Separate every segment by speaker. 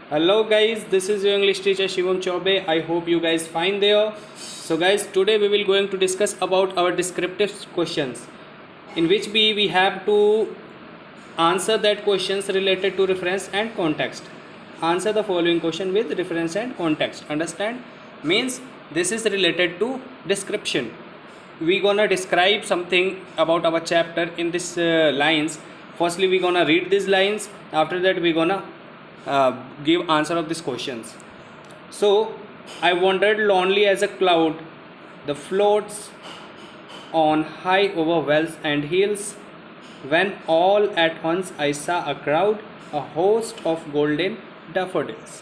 Speaker 1: Hello guys, this is your English teacher Ch-1. I hope you guys fine there. So guys, today we will going to discuss about our descriptive questions, in which we have to answer that questions related to reference and context. Answer the following question with reference and context. Understand? Means this is related to description. We gonna describe something about our chapter in this lines. Firstly, we gonna read these lines. After that, we gonna give answer of these questions. So I wandered lonely as a cloud, the floats on high over wells and hills, when all at once I saw a crowd, a host of golden daffodils.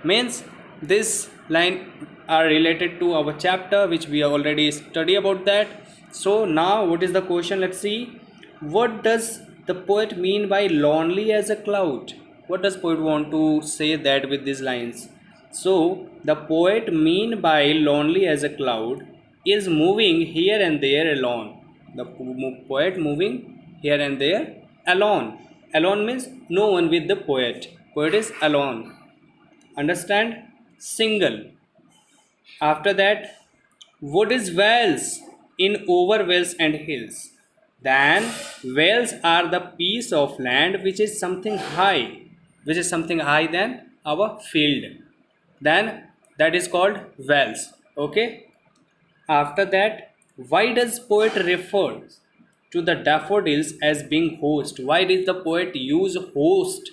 Speaker 1: Means this line are related to our chapter which we already study about that. So now what is the question? Let's see. What does the poet mean by lonely as a cloud? What does poet want to say that with these lines? So the poet mean by lonely as a cloud is moving here and there alone. The poet moving here and there alone. Alone means no one with the poet. Poet is alone. Understand? Single. After that, what is vales in over vales and hills? Then vales are the piece of land which is something high than our field. Then that is called vales. Okay. After that, why does poet refer to the daffodils as being host? Why did the poet use host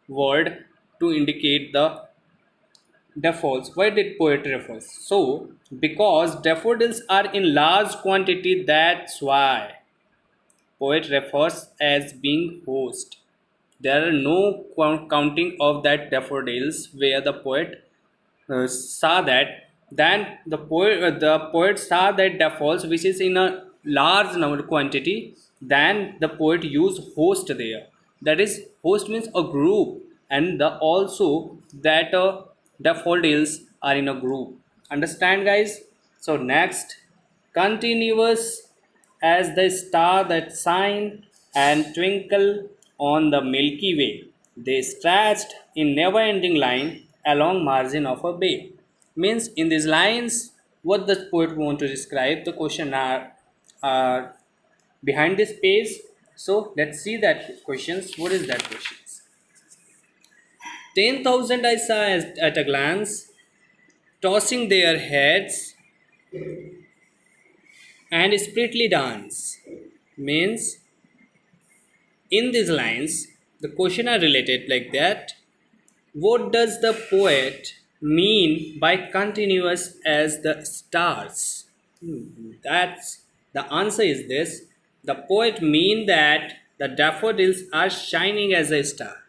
Speaker 1: word to indicate the daffodils? Why did poet refer? So, because daffodils are in large quantity, that's why poet refers as being host. There are no counting of that daffodils where the poet saw that. Then the poet saw that daffodils which is in a large number quantity. Then the poet used host there. That is, host means a group, and the also that daffodils are in a group. Understand, guys? So next, continuous as the star that shine and twinkle on the Milky Way. They stretched in never-ending line along margin of a bay. Means in these lines, what the poet want to describe, the question are behind this page. So let's see that questions. What is that questions? 10,000 I saw at a glance, tossing their heads and spritely dance. Means in these lines, the question are related like that. What does the poet mean by continuous as the stars? That's the answer is this. The poet mean that the daffodils are shining as a star.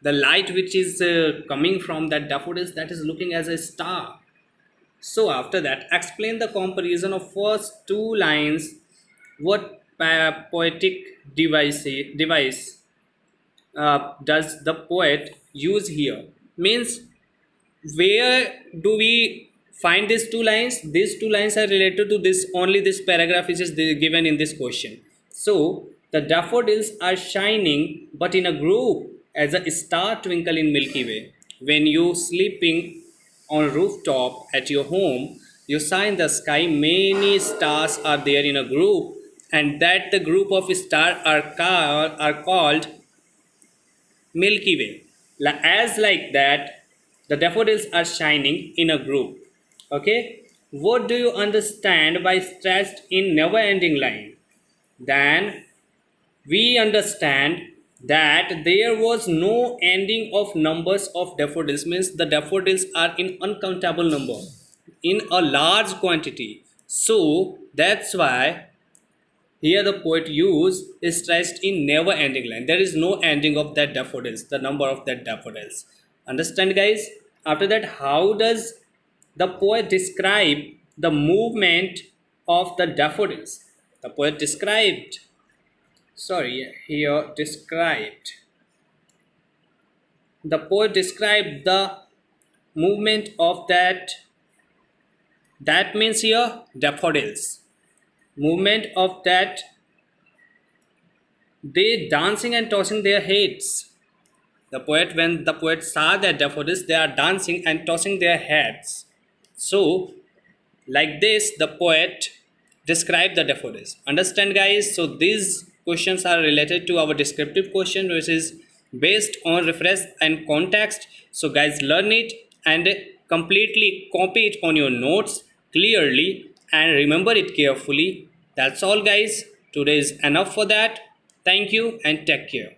Speaker 1: The light which is coming from that daffodils, that is looking as a star. So after that, explain the comparison of first two lines. What poetic device does the poet use here? Means where do we find these two lines? These two lines are related to this only this paragraph which is given in this question. So the daffodils are shining but in a group as a star twinkle in Milky Way. When you sleeping on rooftop at your home, you saw in the sky many stars are there in a group, and that the group of stars are called Milky Way. As like that, the daffodils are shining in a group. Okay. What do you understand by stretched in never-ending line? Then we understand that there was no ending of numbers of daffodils. Means the daffodils are in uncountable number, in a large quantity. So that's why here the poet use is stressed in never ending line. There is no ending of that daffodils, the number of that daffodils. Understand, guys? After that, how does the poet describe the movement of the daffodils? The poet described, the poet described the movement of that means here daffodils. Movement of that, they dancing and tossing their heads. The poet, when the poet saw the daffodils, they are dancing and tossing their heads. So, like this, the poet described the daffodils. Understand, guys? So these questions are related to our descriptive question, which is based on reference and context. So guys, learn it and completely copy it on your notes clearly and remember it carefully. That's all, guys. Today is enough for that. Thank you and take care.